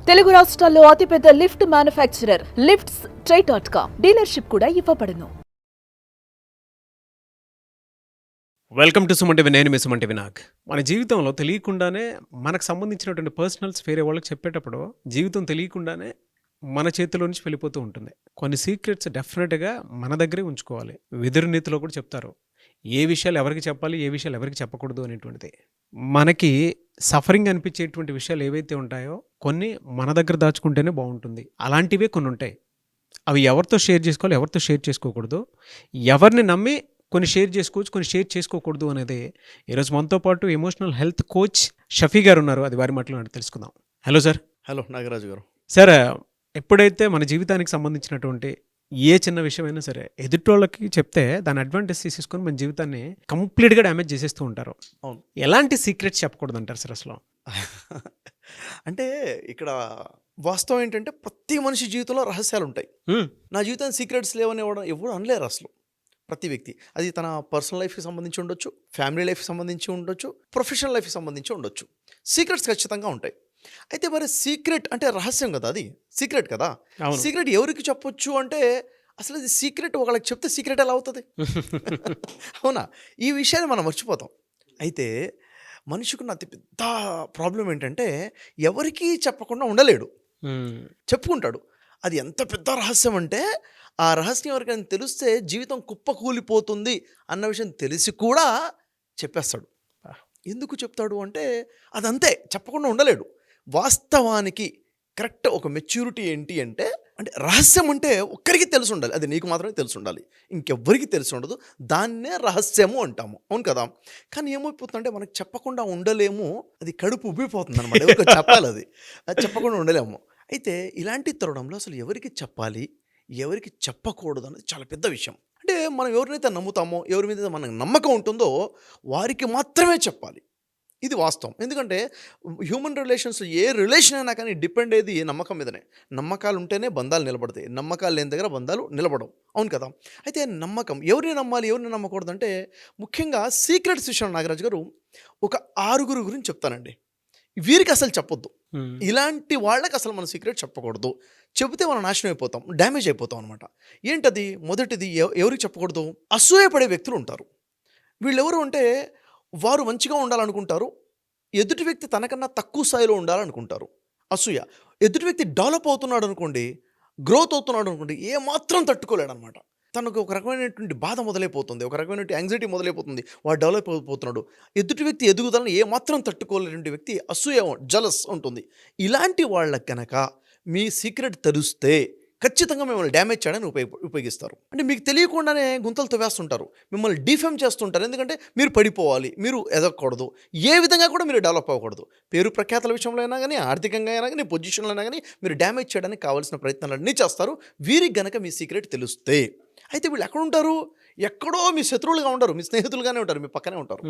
తెలుగు రాష్ట్రాల్లో అతిపెద్ద lift manufacturer lifts ట్రై.com dealership కూడా ఇవ్వబడును. Welcome to Suman TV. నేను మీ సుమన్ టీవీ నాగ్. మన జీవితంలో తెలియకుండానే మనకు సంబంధించినటువంటి పర్సనల్స్ వేరే వాళ్ళకి చెప్పేటప్పుడు జీవితం తెలియకుండానే మన చేతిలో నుంచి వెళ్ళిపోతూ ఉంటుంది. కొన్ని సీక్రెట్స్ డెఫినెట్గా మన దగ్గరే ఉంచుకోవాలి. విదురు నీతిలో కూడా చెప్తారు, ఏ విషయాలు ఎవరికి చెప్పాలి, ఏ విషయాలు ఎవరికి చెప్పకూడదు అనేటువంటిది. మనకి సఫరింగ్ అనిపించేటువంటి విషయాలు ఏవైతే ఉంటాయో కొన్ని మన దగ్గర దాచుకుంటేనే బాగుంటుంది. అలాంటివే కొన్ని ఉంటాయి, అవి ఎవరితో షేర్ చేసుకోవాలి, ఎవరితో షేర్ చేసుకోకూడదు, ఎవరిని నమ్మి కొన్ని షేర్ చేసుకోవచ్చు, కొన్ని షేర్ చేసుకోకూడదు అనేది ఈరోజు మనతో పాటు ఎమోషనల్ హెల్త్ కోచ్ షఫీ గారు ఉన్నారు. అది వారి మాటలో తెలుసుకుందాం. Hello sir. హలో నాగరాజు గారు. సార్, ఎప్పుడైతే మన జీవితానికి సంబంధించినటువంటి ఏ చిన్న విషయమైనా సరే ఎదుటోళ్ళకి చెప్తే దాని అడ్వాంటేజ్ తీసేసుకొని మన జీవితాన్ని కంప్లీట్గా డ్యామేజ్ చేసేస్తూ ఉంటారు. అవును. ఎలాంటి సీక్రెట్స్ చెప్పకూడదు అంటారు సార్ అసలు? అంటే ఇక్కడ వాస్తవం ఏంటంటే ప్రతి మనిషి జీవితంలో రహస్యాలు ఉంటాయి. నా జీవితానికి సీక్రెట్స్ లేవని ఎవరు అనలేరు అసలు. ప్రతి వ్యక్తి అది తన పర్సనల్ లైఫ్కి సంబంధించి ఉండొచ్చు, ఫ్యామిలీ లైఫ్కి సంబంధించి ఉండొచ్చు, ప్రొఫెషనల్ లైఫ్కి సంబంధించి ఉండొచ్చు. సీక్రెట్స్ ఖచ్చితంగా ఉంటాయి. అయితే మరి సీక్రెట్ అంటే రహస్యం కదా, అది సీక్రెట్ కదా. సీక్రెట్ ఎవరికి చెప్పొచ్చు అంటే అసలు ఇది సీక్రెట్ ఒకళ్ళకి చెప్తే సీక్రెట్ ఎలా అవుతుంది? అవునా? ఈ విషయాన్ని మనం మర్చిపోతాం. అయితే మనిషికున్న అతి పెద్ద ప్రాబ్లం ఏంటంటే ఎవరికీ చెప్పకుండా ఉండలేడు, చెప్పుకుంటాడు. అది ఎంత పెద్ద రహస్యం అంటే ఆ రహస్యం ఎవరికైనా తెలిస్తే జీవితం కుప్పకూలిపోతుంది అన్న విషయం తెలిసి కూడా చెప్పేస్తాడు. ఎందుకు చెప్తాడు అంటే అదంతే, చెప్పకుండా ఉండలేడు. వాస్తవానికి కరెక్ట్ ఒక మెచ్యూరిటీ ఏంటి అంటే రహస్యం అంటే ఒక్కరికి తెలిసి ఉండాలి, అది నీకు మాత్రమే తెలిసి ఉండాలి, ఇంకెవ్వరికి తెలిసి ఉండదు. దాన్నే రహస్యము అంటాము, అవును కదా. కానీ ఏమైపోతుందంటే మనకు చెప్పకుండా ఉండలేము, అది కడుపు ఉబ్బిపోతుంది అనమాట. ఎవరికి చెప్పాలి, అది చెప్పకుండా ఉండలేము. అయితే ఇలాంటి తరుణంలో అసలు ఎవరికి చెప్పాలి, ఎవరికి చెప్పకూడదు అనేది చాలా పెద్ద విషయం. అంటే మనం ఎవరినైతే నమ్ముతామో, ఎవరి మీద మనకు నమ్మకం ఉంటుందో వారికి మాత్రమే చెప్పాలి. ఇది వాస్తవం. ఎందుకంటే హ్యూమన్ రిలేషన్స్, ఏ రిలేషన్ అయినా కానీ డిపెండ్ అయ్యేది నమ్మకం మీదనే. నమ్మకాలు ఉంటేనే బంధాలు నిలబడతాయి, నమ్మకాలు లేని దగ్గర బంధాలు నిలబడవు, అవును కదా. అయితే నమ్మకం, ఎవరిని నమ్మాలి, ఎవరిని నమ్మకూడదు అంటే ముఖ్యంగా సీక్రెట్స్ విషయం నాగరాజు గారు ఒక 6 గురించి చెప్తానండి. వీరికి అసలు చెప్పొద్దు, ఇలాంటి వాళ్ళకి అసలు మన సీక్రెట్ చెప్పకూడదు. చెబితే మనం నాశనం అయిపోతాం, డ్యామేజ్ అయిపోతాం అనమాట. ఏంటది? మొదటిది, ఎవరికి చెప్పకూడదు? అసూయపడే వ్యక్తులు ఉంటారు. వీళ్ళెవరు అంటే వారు మంచిగా ఉండాలనుకుంటారు, ఎదుటి వ్యక్తి తనకన్నా తక్కువ స్థాయిలో ఉండాలనుకుంటారు. అసూయ. ఎదుటి వ్యక్తి డెవలప్ అవుతున్నాడు అనుకోండి, గ్రోత్ అవుతున్నాడు అనుకోండి, ఏమాత్రం తట్టుకోలేడు అనమాట. తనకు ఒక రకమైనటువంటి బాధ మొదలైపోతుంది, ఒక రకమైనటువంటి యాంగ్జైటీ మొదలైపోతుంది. వాడు డెవలప్ అయిపోతున్నాడు. ఎదుటి వ్యక్తి ఎదుగుదలను ఏమాత్రం తట్టుకోలేని వ్యక్తి అసూయ, జలస్ ఉంటుంది. ఇలాంటి వాళ్ళకి కనుక మీ సీక్రెట్ తెరిస్తే ఖచ్చితంగా మిమ్మల్ని డ్యామేజ్ చేయడానికి ఉపయోగిస్తారు. అంటే మీకు తెలియకుండానే గుంతలు తవ్వేస్తుంటారు, మిమ్మల్ని డిఫేమ్ చేస్తుంటారు. ఎందుకంటే మీరు పడిపోవాలి, మీరు ఎదగకూడదు, ఏ విధంగా కూడా మీరు డెవలప్ అవ్వకూడదు. పేరు ప్రఖ్యాతల విషయంలో అయినా కానీ, ఆర్థికంగా అయినా కానీ, పొజిషన్లో అయినా కానీ మీరు డ్యామేజ్ చేయడానికి కావాల్సిన ప్రయత్నాలన్నీ చేస్తారు, వీరికి గనక మీ సీక్రెట్ తెలిస్తే. అయితే వీళ్ళు ఎక్కడుంటారు? ఎక్కడో మీ శత్రువులుగా ఉండరు, మీ స్నేహితులుగానే ఉంటారు, మీ పక్కనే ఉంటారు.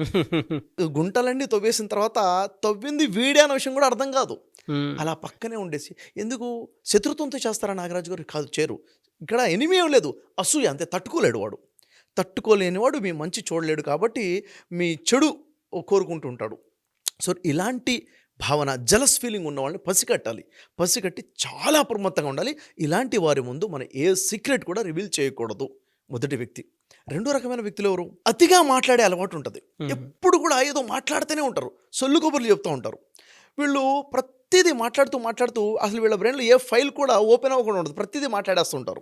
గుంటలన్నీ తవ్వేసిన తర్వాత తవ్వింది వీడే అన్న విషయం కూడా అర్థం కాదు, అలా పక్కనే ఉండేసి. ఎందుకు శత్రుత్వంతో చేస్తారా నాగరాజు గారు? కాదు, చేరు. ఇక్కడ ఎనిమి ఏం లేదు, అసూయ అంతే. తట్టుకోలేడు వాడు, తట్టుకోలేనివాడు మీ మంచి చూడలేడు, కాబట్టి మీ చెడు కోరుకుంటూ ఉంటాడు. సో ఇలాంటి భావన, జలస్ ఫీలింగ్ ఉన్న వాళ్ళని పసిగట్టాలి. పసిగట్టి చాలా అప్రమత్తంగా ఉండాలి. ఇలాంటి వారి ముందు మనం ఏ సీక్రెట్ కూడా రివీల్ చేయకూడదు. మొదటి వ్యక్తి. రెండో రకమైన వ్యక్తులు ఎవరు? అతిగా మాట్లాడే అలవాటు ఉంటుంది. ఎప్పుడు కూడా ఏదో మాట్లాడుతూనే ఉంటారు, సొల్లు కబుర్లు చెప్తూ ఉంటారు. వీళ్ళు ప్రతిదీ మాట్లాడుతూ అసలు వీళ్ళ బ్రెయిన్లో ఏ ఫైల్ కూడా ఓపెన్ అవ్వకుండా ఉండదు, ప్రతిదీ మాట్లాడేస్తుంటారు.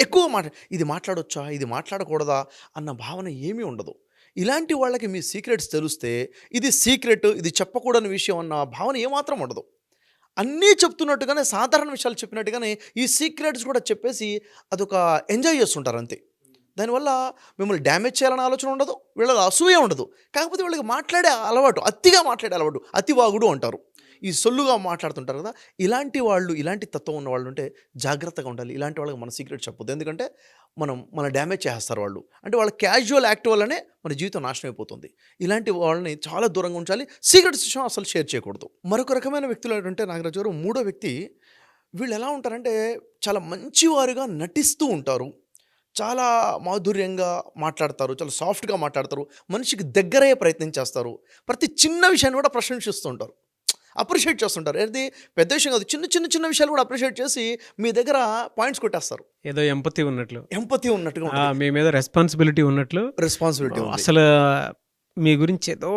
ఎక్కువ ఇది మాట్లాడొచ్చా, ఇది మాట్లాడకూడదా అన్న భావన ఏమీ ఉండదు. ఇలాంటి వాళ్ళకి మీ సీక్రెట్స్ తెలిస్తే ఇది సీక్రెట్, ఇది చెప్పకూడని విషయం అన్న భావన ఏమాత్రం ఉండదు. అన్నీ చెప్తున్నట్టుగానే, సాధారణ విషయాలు చెప్పినట్టుగానే ఈ సీక్రెట్స్ కూడా చెప్పేసి అదొక ఎంజాయ్ చేస్తుంటారు అంతే. దానివల్ల మిమ్మల్ని డ్యామేజ్ చేయాలని ఆలోచన ఉండదు, వీళ్ళ అసూయ ఉండదు. కాకపోతే వీళ్ళకి మాట్లాడే అలవాటు, అతిగా మాట్లాడే అలవాటు, అతివాగుడు అంటారు. ఈ సొల్లుగా మాట్లాడుతుంటారు కదా. ఇలాంటి వాళ్ళు, ఇలాంటి తత్వం ఉన్న వాళ్ళు ఉంటే జాగ్రత్తగా ఉండాలి. ఇలాంటి వాళ్ళకి మన సీక్రెట్ చెప్పొద్దు. ఎందుకంటే మన డ్యామేజ్ చేస్తారు వాళ్ళు. అంటే వాళ్ళ క్యాజువల్ యాక్ట్ వల్లనే మన జీవితం నాశనం అయిపోతుంది. ఇలాంటి వాళ్ళని చాలా దూరంగా ఉంచాలి. సీక్రెట్స్ విషయం అసలు షేర్ చేయకూడదు. మరొక రకమైన వ్యక్తులు ఏంటంటే నాగరాజు గారు, మూడో వ్యక్తి. వీళ్ళు ఎలా ఉంటారంటే చాలా మంచివారుగా నటిస్తూ ఉంటారు, చాలా మాధుర్యంగా మాట్లాడతారు, చాలా సాఫ్ట్గా మాట్లాడతారు, మనిషికి దగ్గరయ్యే ప్రయత్నం చేస్తారు, ప్రతి చిన్న విషయాన్ని కూడా ప్రశంసిస్తూ ఉంటారు. అప్రిషియేట్ చేస్తుంటారు. ఏది పెద్ద విషయం కాదు, చిన్న చిన్న చిన్న విషయాలు కూడా అప్రిషియేట్ చేసి మీ దగ్గర పాయింట్స్ కొట్టేస్తారు. ఏదో ఎంపతి ఉన్నట్లు, ఎంపతి ఉన్నట్టుగా మీ మీద రెస్పాన్సిబిలిటీ ఉన్నట్లు, రెస్పాన్సిబిలిటీ అసలు మీ గురించి ఏదో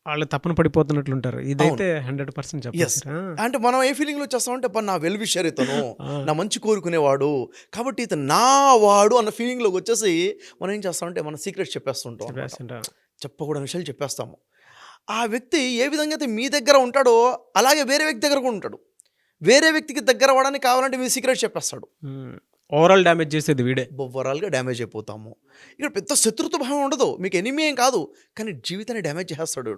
వాళ్ళు తప్పన పడిపోతున్నట్లుంటారు. ఇదైతే 100% చెప్పచ్చు. అంటే మనం ఏ ఫీలింగ్లో వచ్చేస్తామంటే నా వెల్ విషర్ ఇతను, నా మంచి కోరుకునేవాడు, కాబట్టి ఇతను నా వాడు అన్న ఫీలింగ్లోకి వచ్చేసి మనం ఏం చేస్తామంటే మన సీక్రెట్స్ చెప్పేస్తుంటాం, చెప్పకూడని విషయాలు చెప్పేస్తాము. ఆ వ్యక్తి ఏ విధంగా అయితే మీ దగ్గర ఉంటాడో అలాగే వేరే వ్యక్తి దగ్గర కూడా ఉంటాడు. వేరే వ్యక్తికి దగ్గర అవ్వడానికి కావాలంటే మీ సీక్రెట్ చెప్పేస్తాడు. ఓవరాల్ డ్యామేజ్ చేసేది వీడే. ఓవరాల్గా డ్యామేజ్ అయిపోతాము. ఇక్కడ పెద్ద శత్రుత్వ భావం ఉండదు, మీకు ఎనిమీ ఏం కాదు, కానీ జీవితాన్ని డ్యామేజ్ చేస్తాడు.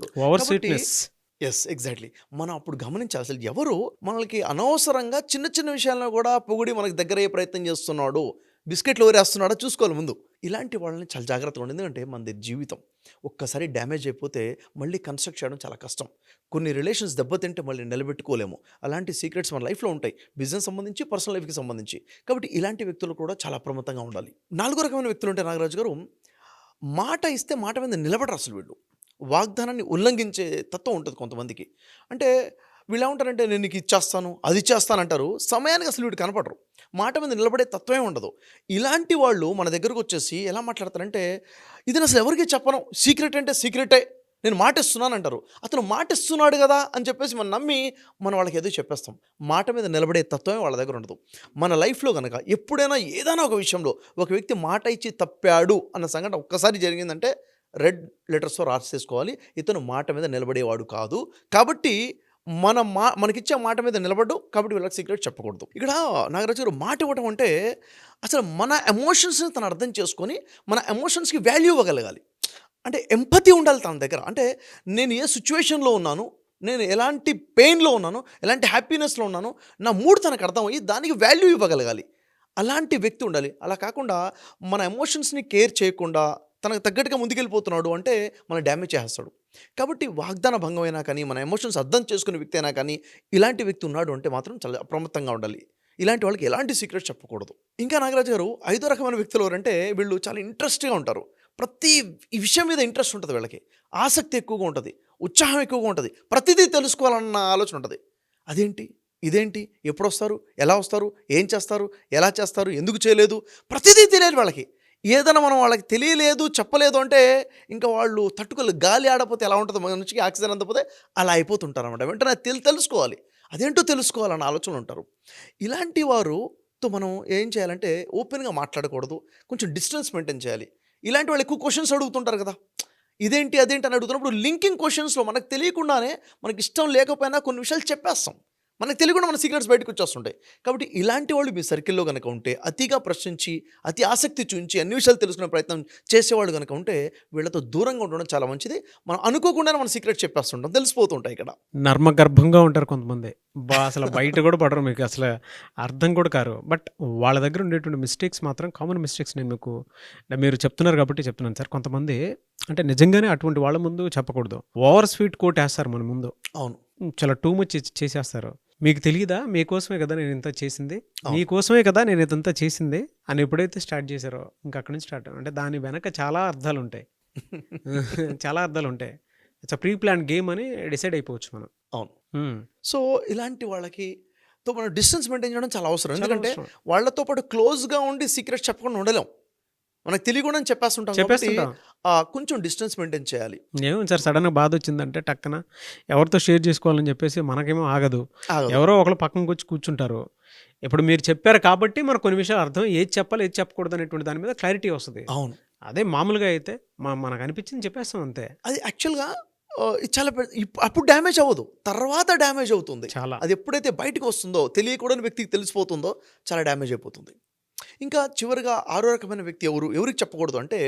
Yes, exactly. మనం అప్పుడు గమనించాలి అసలు ఎవరు మనకి అనవసరంగా చిన్న చిన్న విషయాలను కూడా పొగిడి మనకి దగ్గర అయ్యే ప్రయత్నం చేస్తున్నాడు, బిస్కెట్లు ఊరేస్తున్నాడో చూసుకోవాలి ముందు. ఇలాంటి వాళ్ళని చాలా జాగ్రత్తగా ఉండి, ఎందుకంటే మనది జీవితం ఒక్కసారి డ్యామేజ్ అయిపోతే మళ్ళీ కన్స్ట్రక్ట్ చేయడం చాలా కష్టం. కొన్ని రిలేషన్స్ దెబ్బతింటే మళ్ళీ నిలబెట్టుకోలేము. అలాంటి సీక్రెట్స్ మన లైఫ్లో ఉంటాయి, బిజినెస్ సంబంధించి, పర్సనల్ లైఫ్కి సంబంధించి. కాబట్టి ఇలాంటి వ్యక్తులు కూడా చాలా అప్రమత్తంగా ఉండాలి. 4 రకమైన వ్యక్తులు ఉంటే నాగరాజు గారు, మాట ఇస్తే మాట మీద నిలబడరు అసలు. వీళ్ళు వాగ్దానాన్ని ఉల్లంఘించే తత్వం ఉంటుంది కొంతమందికి. అంటే వీళ్ళు ఏమంటారంటే నేను నీకు ఇచ్చేస్తాను, అది ఇచ్చేస్తాను అంటారు, సమయానికి అసలు వీడు కనపడరు, మాట మీద నిలబడే తత్వమే ఉండదు. ఇలాంటి వాళ్ళు మన దగ్గరకు వచ్చేసి ఎలా మాట్లాడతారంటే, ఇది నేను అసలు ఎవరికి చెప్పను, సీక్రెట్ అంటే సీక్రెటే, నేను మాట ఇస్తున్నాను అంటారు. అతను మాట ఇస్తున్నాడు కదా అని చెప్పేసి మనం నమ్మి మనం వాళ్ళకి ఏదో చెప్పేస్తాం. మాట మీద నిలబడే తత్వమే వాళ్ళ దగ్గర ఉండదు. మన లైఫ్లో కనుక ఎప్పుడైనా ఏదైనా ఒక విషయంలో ఒక వ్యక్తి మాట ఇచ్చి తప్పాడు అన్న సంఘటన ఒక్కసారి జరిగిందంటే రెడ్ లెటర్స్తో రాసేసుకోవాలి, ఇతను మాట మీద నిలబడేవాడు కాదు. కాబట్టి మనకిచ్చే మాట మీద నిలబడ్డు, కాబట్టి వీళ్ళకి సీక్రెట్ చెప్పకూడదు. ఇక్కడ నాగరాజు గారు మాట ఇవ్వటం అంటే అసలు మన ఎమోషన్స్ని తను అర్థం చేసుకొని మన ఎమోషన్స్కి వాల్యూ ఇవ్వగలగాలి. అంటే ఎంపతి ఉండాలి తన దగ్గర. అంటే నేను ఏ సిచ్యువేషన్లో ఉన్నాను, నేను ఎలాంటి పెయిన్లో ఉన్నాను, ఎలాంటి హ్యాపీనెస్లో ఉన్నాను, నా మూడ్ తనకు అర్థమయ్యి దానికి వాల్యూ ఇవ్వగలగాలి. అలాంటి వ్యక్తి ఉండాలి. అలా కాకుండా మన ఎమోషన్స్ని కేర్ చేయకుండా తనకు తగ్గట్టుగా ముందుకెళ్ళిపోతున్నాడు అంటే మనం డ్యామేజ్ చేస్తాడు. కాబట్టి వాగ్దాన భంగం అయినా కానీ, మన ఎమోషన్స్ అర్థం చేసుకునే వ్యక్తి అయినా కానీ, ఇలాంటి వ్యక్తి ఉన్నాడు అంటే మాత్రం చాలా అప్రమత్తంగా ఉండాలి. ఇలాంటి వాళ్ళకి ఎలాంటి సీక్రెట్స్ చెప్పకూడదు. ఇంకా నాగరాజు గారు 5వ రకమైన వ్యక్తులు ఎవరంటే, వీళ్ళు చాలా ఇంట్రెస్ట్గా ఉంటారు. ప్రతి ఈ విషయం మీద ఇంట్రెస్ట్ ఉంటుంది వీళ్ళకి, ఆసక్తి ఎక్కువగా ఉంటుంది, ఉత్సాహం ఎక్కువగా ఉంటుంది, ప్రతిదీ తెలుసుకోవాలన్న ఆలోచన ఉంటుంది. అదేంటి, ఇదేంటి, ఎప్పుడు వస్తారు, ఎలా వస్తారు, ఏం చేస్తారు, ఎలా చేస్తారు, ఎందుకు చేయలేదు, ప్రతిదీ తెలియదు వాళ్ళకి. ఏదైనా మనం వాళ్ళకి తెలియలేదు, చెప్పలేదు అంటే ఇంకా వాళ్ళు తట్టుకోలేదు. గాలి ఆడపోతే ఎలా ఉంటుందో, మనిషికి ఆక్సిజన్ అందకపోతే అలా అయిపోతుంటారు అన్నమాట. వెంటనే తెలుసుకోవాలి, అదేంటో తెలుసుకోవాలన్న ఆలోచన ఉంటారు. ఇలాంటి వారుతో మనం ఏం చేయాలంటే ఓపెన్గా మాట్లాడకూడదు, కొంచెం డిస్టెన్స్ మెయింటైన్ చేయాలి. ఇలాంటి వాళ్ళు ఎక్కువ క్వశ్చన్స్ అడుగుతుంటారు కదా, ఇదేంటి అదేంటి అని అడుగుతున్నప్పుడు లింకింగ్ క్వశ్చన్స్లో మనకు తెలియకుండానే, మనకి ఇష్టం లేకపోయినా కొన్ని విషయాలు చెప్పేస్తాం, మనకు తెలియకుండా మన సీక్రెట్స్ బయటకు వచ్చేస్తుంటాయి. కాబట్టి ఇలాంటి వాళ్ళు మీ సర్కిల్లో కనుక ఉంటే, అతిగా ప్రశ్నించి అతి ఆసక్తి చూపించి అన్ని విషయాలు తెలుసుకునే ప్రయత్నం చేసేవాళ్ళు కనుక ఉంటే వీళ్ళతో దూరంగా ఉండడం చాలా మంచిది. మనం అనుకోకుండానే మన సీక్రెట్స్ చెప్పేస్తుంటాం, తెలిసిపోతుంటాయి. ఇక్కడ నర్మగర్భంగా ఉంటారు కొంతమంది, అసలు బయట కూడా పడరు, మీకు అసలు అర్థం కూడా కారు. బట్ వాళ్ళ దగ్గర ఉండేటువంటి మిస్టేక్స్ మాత్రం కామన్ మిస్టేక్స్. నేను మీరు చెప్తున్నారు కాబట్టి చెప్తున్నాను సార్. కొంతమంది అంటే నిజంగానే అటువంటి వాళ్ళ ముందు చెప్పకూడదు, ఓవర్ స్వీట్ కోట్ వేస్తారు మన ముందు. అవును, చాలా టూ మచ్ చేసేస్తారు. మీకు తెలియదా, మీకోసమే కదా నేను ఇంత చేసింది, మీకోసమే కదా నేను ఇదంతా చేసింది అని ఎప్పుడైతే స్టార్ట్ చేశారో ఇంకా అక్కడి నుంచి స్టార్ట్. అంటే దాని వెనక చాలా అర్థాలు ఉంటాయి, చాలా అర్థాలు ఉంటాయి. ఇట్స్ ప్రీ ప్లాన్ గేమ్ అని డిసైడ్ అయిపోవచ్చు మనం. అవును. సో ఇలాంటి వాళ్ళకి తో మనం డిస్టెన్స్ మెయింటైన్ చేయడం చాలా అవసరం. ఎందుకంటే వాళ్ళతో పాటు క్లోజ్గా ఉండి సీక్రెట్స్ చెప్పకుండా ఉండలేం, మనకు తెలియకుండా చెప్పేస్తుంటాం. కొంచెం డిస్టెన్స్ మెయింటైన్ చేయాలి. ఏమో సార్, సడన్గా బాధ వచ్చిందంటే టక్కన ఎవరితో షేర్ చేసుకోవాలని చెప్పేసి మనకేమో ఆగదు, ఎవరో ఒకరు పక్కనకి వచ్చి కూర్చుంటారు. ఇప్పుడు మీరు చెప్పారు కాబట్టి మనకు కొన్ని విషయాలు అర్థం, ఏది చెప్పాలి ఏది చెప్పకూడదు అనేటువంటి దాని మీద క్లారిటీ వస్తుంది. అవును, అదే మామూలుగా అయితే మనకు అనిపించింది చెప్పేస్తాం అంతే. అది యాక్చువల్గా చాలా అప్పుడు డ్యామేజ్ అవ్వదు, తర్వాత డ్యామేజ్ అవుతుంది చాలా. అది ఎప్పుడైతే బయటకు వస్తుందో, తెలియకూడని వ్యక్తికి తెలిసిపోతుందో చాలా డ్యామేజ్ అయిపోతుంది. ఇంకా చివరిగా 6వ రకమైన వ్యక్తి ఎవరికి చెప్పకూడదు అంటే,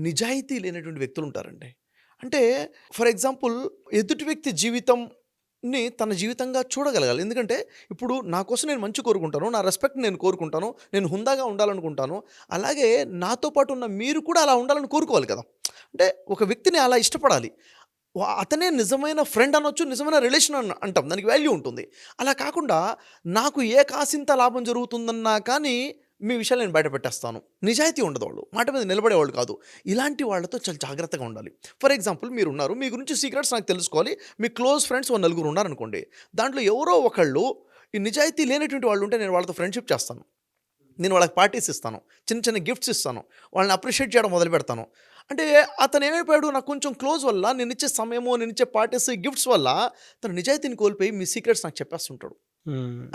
నిజాయితీ లేనటువంటి వ్యక్తులు ఉంటారండి. అంటే ఫర్ ఎగ్జాంపుల్, ఎదుటి వ్యక్తి జీవితంని తన జీవితంగా చూడగలగాలి. ఎందుకంటే ఇప్పుడు నా కోసం నేను మంచి కోరుకుంటాను, నా రెస్పెక్ట్ నేను కోరుకుంటాను, నేను హుందాగా ఉండాలనుకుంటాను. అలాగే నాతో పాటు ఉన్న మీరు కూడా అలా ఉండాలని కోరుకోవాలి కదా. అంటే ఒక వ్యక్తిని అలా ఇష్టపడాలి, అతనే నిజమైన ఫ్రెండ్ అనొచ్చు, నిజమైన రిలేషన్ అంటాం, దానికి వాల్యూ ఉంటుంది. అలా కాకుండా నాకు ఏ కాసింత లాభం జరుగుతుందన్నా కానీ మీ విషయాలు నేను బయట పెట్టేస్తాను. నిజాయితీ ఉండదు, వాళ్ళు మాట మీద నిలబడేవాళ్ళు కాదు. ఇలాంటి వాళ్ళతో చాలా జాగ్రత్తగా ఉండాలి. ఫర్ ఎగ్జాంపుల్ మీరున్నారు, మీ గురించి సీక్రెట్స్ నాకు తెలుసుకోవాలి, మీ క్లోజ్ ఫ్రెండ్స్ ఓ నలుగురు ఉన్నారనుకోండి, దాంట్లో ఎవరో ఒకళ్ళు ఈ నిజాయితీ లేనటువంటి వాళ్ళు ఉంటే నేను వాళ్ళతో ఫ్రెండ్షిప్ చేస్తాను, నేను వాళ్ళకి పార్టీస్ ఇస్తాను, చిన్న చిన్న గిఫ్ట్స్ ఇస్తాను, వాళ్ళని అప్రిషియేట్ చేయడం మొదలు పెడతాను. అంటే అతను ఏమైపోయాడు, నాకు కొంచెం క్లోజ్ వల్ల, నేను ఇచ్చే సమయము, నేను ఇచ్చే పార్టీస్, గిఫ్ట్స్ వల్ల తన నిజాయితీని కోల్పోయి మీ సీక్రెట్స్ నాకు చెప్పేస్తుంటాడు.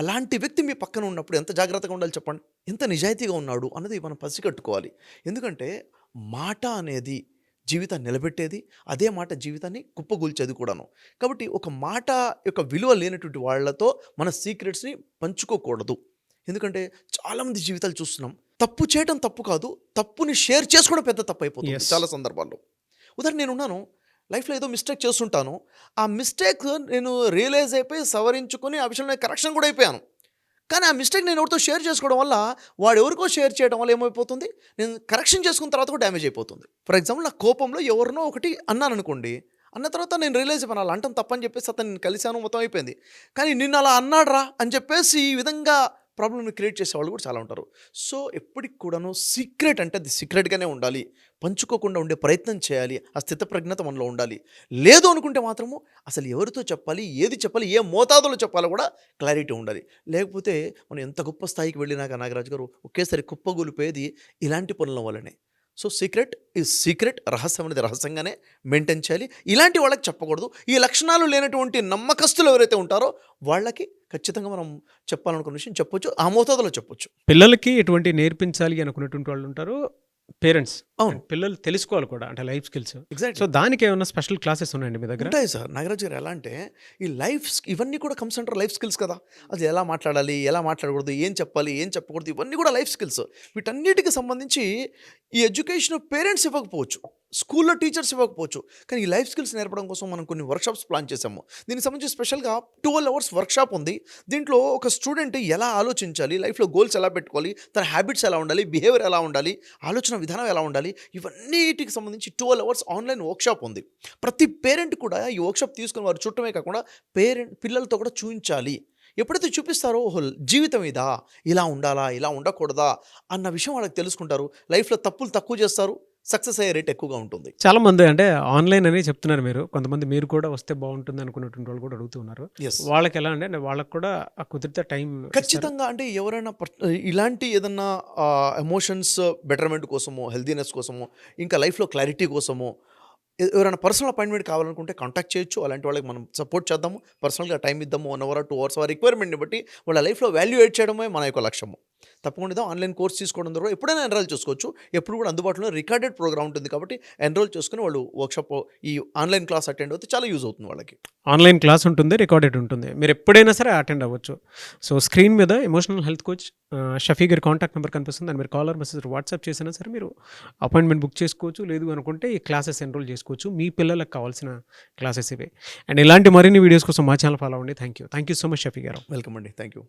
అలాంటి వ్యక్తి మీ పక్కన ఉన్నప్పుడు ఎంత జాగ్రత్తగా ఉండాలి చెప్పండి, ఎంత నిజాయితీగా ఉన్నాడు అన్నది మనం పసిగట్టుకోవాలి. ఎందుకంటే మాట అనేది జీవితాన్ని నిలబెట్టేది, అదే మాట జీవితాన్ని కుప్పగూల్చేది కూడాను. కాబట్టి ఒక మాట యొక్క విలువ లేనటువంటి వాళ్ళతో మన సీక్రెట్స్ని పంచుకోకూడదు. ఎందుకంటే చాలామంది జీవితాలు చూస్తున్నాం, తప్పు చేయడం తప్పు కాదు, తప్పుని షేర్ చేసుకోవడం పెద్ద తప్పు అయిపోతుంది చాలా సందర్భాల్లో. ఉదాహరణ నేనున్నాను, లైఫ్లో ఏదో మిస్టేక్ చేస్తుంటాను, ఆ మిస్టేక్ నేను రియలైజ్ అయిపోయి సవరించుకొని ఆ విషయంలో కరెక్షన్ కూడా అయిపోయాను. కానీ ఆ మిస్టేక్ నేను ఎవరితో షేర్ చేసుకోవడం వల్ల, వాడు ఎవరికో షేర్ చేయడం వల్ల ఏమైపోతుంది, నేను కరెక్షన్ చేసుకున్న తర్వాత కూడా డ్యామేజ్ అయిపోతుంది. ఫర్ ఎగ్జాంపుల్, నా కోపంలో ఎవరినో ఒకటి అన్నాను అనుకోండి, అన్న తర్వాత నేను రియలైజ్ అయిపోయాను అలా అంటాం తప్పని చెప్పేసి అతను నేను కలిశాను, మొత్తం అయిపోయింది. కానీ నిన్ను అలా అన్నాడ్రా అని చెప్పేసి ఈ విధంగా ప్రాబ్లమ్ని క్రియేట్ చేసేవాళ్ళు కూడా చాలా ఉంటారు. సో ఎప్పటికి కూడాను సీక్రెట్ అంటే అది సీక్రెట్గానే ఉండాలి, పంచుకోకుండా ఉండే ప్రయత్నం చేయాలి, ఆ స్థితప్రజ్ఞత మనలో ఉండాలి. లేదు అనుకుంటే మాత్రము అసలు ఎవరితో చెప్పాలి, ఏది చెప్పాలి, ఏ మోతాదులో చెప్పాలో కూడా క్లారిటీ ఉండాలి. లేకపోతే మనం ఎంత గొప్ప స్థాయికి వెళ్ళినాక నాగరాజు గారు ఒకేసారి కుప్పగొలిపోయేది ఇలాంటి పనుల వల్లనే. సో సీక్రెట్ ఈజ్ సీక్రెట్, రహస్యం అనేది రహస్యంగానే మెయింటైన్ చేయాలి. ఇలాంటి వాళ్ళకి చెప్పకూడదు. ఈ లక్షణాలు లేనటువంటి నమ్మకస్తులు ఎవరైతే ఉంటారో వాళ్ళకి ఖచ్చితంగా మనం చెప్పాలనుకున్న విషయం చెప్పొచ్చు, ఆ మోతాదులో చెప్పొచ్చు. పిల్లలకి ఎటువంటి నేర్పించాలి అనుకున్నటువంటి వాళ్ళు ఉంటారు, పేరెంట్స్. అవును, పిల్లలు తెలుసుకోవాలి కూడా, అంటే లైఫ్ స్కిల్స్. ఎగ్జాక్ట్. సో దానికి ఏమైనా స్పెషల్ క్లాసెస్ ఉన్నాయండి మీ దగ్గర? ఉంటాయి సార్ నాగరాజు గారు. ఎలా అంటే ఈ ఇవన్నీ కూడా కమ్స్ అంటారు లైఫ్ స్కిల్స్ కదా. అది ఎలా మాట్లాడాలి, ఎలా మాట్లాడకూడదు, ఏం చెప్పాలి, ఏం చెప్పకూడదు, ఇవన్నీ కూడా లైఫ్ స్కిల్స్. వీటన్నిటికి సంబంధించి ఈ ఎడ్యుకేషన్ పేరెంట్స్ ఇవ్వకపోవచ్చు, స్కూల్లో టీచర్స్ ఇవ్వకపోవచ్చు, కానీ ఈ లైఫ్ స్కిల్స్ నేర్పడం కోసం మనం కొన్ని వర్క్షాప్స్ ప్లాన్ చేసాము. దీనికి సంబంధించి స్పెషల్గా 12 hours వర్క్షాప్ ఉంది. దీంట్లో ఒక స్టూడెంట్ ఎలా ఆలోచించాలి, లైఫ్లో గోల్స్ ఎలా పెట్టుకోవాలి, తన హ్యాబిట్స్ ఎలా ఉండాలి, బిహేవియర్ ఎలా ఉండాలి, ఆలోచన విధానం ఎలా ఉండాలి, ఇవన్నిటికి సంబంధించి 12 hours ఆన్లైన్ వర్క్షాప్ ఉంది. ప్రతి పేరెంట్ కూడా ఈ వర్క్షాప్ తీసుకుని వారు చుట్టమే కాకుండా పిల్లలతో కూడా చూపించాలి. ఎప్పుడైతే చూపిస్తారో ఓహో జీవితం ఇదా, ఇలా ఉండాలా, ఇలా ఉండకూడదా అన్న విషయం వాళ్ళకి తెలుసుకుంటారు. లైఫ్లో తప్పులు తక్కువ చేస్తారు, సక్సెస్ అయ్యే రేట్ ఎక్కువగా ఉంటుంది. చాలా మంది అంటే ఆన్లైన్ అని చెప్తున్నారు మీరు, కొంతమంది మీరు కూడా వస్తే బాగుంటుంది అనుకున్నటువంటి వాళ్ళు కూడా అడుగుతున్నారు. ఎస్, వాళ్ళకి ఎలా అంటే వాళ్ళకి కూడా కుదిరితే టైం ఖచ్చితంగా. అంటే ఎవరైనా ఇలాంటి ఏదన్నా ఎమోషన్స్ బెటర్మెంట్ కోసమో, హెల్దీనెస్ కోసమో, ఇంకా లైఫ్లో క్లారిటీ కోసమో ఎవరైనా పర్సనల్ అపాయింట్మెంట్ కావాలనుకుంటే కాంటాక్ట్ చేయొచ్చు. అలాంటి వాళ్ళకి మనం సపోర్ట్ చేద్దాము, పర్సనల్గా టైం ఇద్దాము, 1 hour 2 hours వారి రిక్వైర్మెంట్ని బట్టి వాళ్ళ లైఫ్లో వాల్యూ యాడ్ చేయడమే మన యొక్క లక్ష్యము. తప్పకుండా ఆన్లైన్ కోర్స్ తీసుకోవడం ద్వారా ఎప్పుడైనా ఎన్రోల్ చేసుకోవచ్చు. ఎప్పుడు కూడా అందుబాటులో రికార్డెడ్ ప్రోగ్రామ్ ఉంటుంది కాబట్టి ఎన్రోల్ చేసుకుని వాళ్ళు వర్క్షాప్ ఈ ఆన్లైన్ క్లాస్ అటెండ్ అవుతే చాలా యూజ్ అవుతుంది వాళ్ళకి. ఆన్లైన్ క్లాస్ ఉంటుంది, రికార్డెడ్ ఉంటుంది, మీరు ఎప్పుడైనా సరే అటెండ్ అవ్వచ్చు. సో స్క్రీన్ మీద ఎమోషనల్ హెల్త్ కోచ్ షఫీ గారి కాంటాక్ట్ నెంబర్ కనిపిస్తుంది, దాన్ని మీరు కాలర్ మెసేజ్ వాట్సాప్ చేసినా సరే మీరు అపాయింట్మెంట్ బుక్ చేసుకోవచ్చు. లేదు అనుకుంటే ఈ క్లాసెస్ ఎన్రోల్ చేసుకోవచ్చు. మీ పిల్లలకు కావాల్సిన క్లాసెస్ ఇవే. అండ్ ఇలాంటి మరిన్ని వీడియోస్ కోసం మా ఛానల్ ఫాలో అవ్వండి. Thank you so much Shafi గారు. వెల్కమ్ అండి, థ్యాంక్ యూ.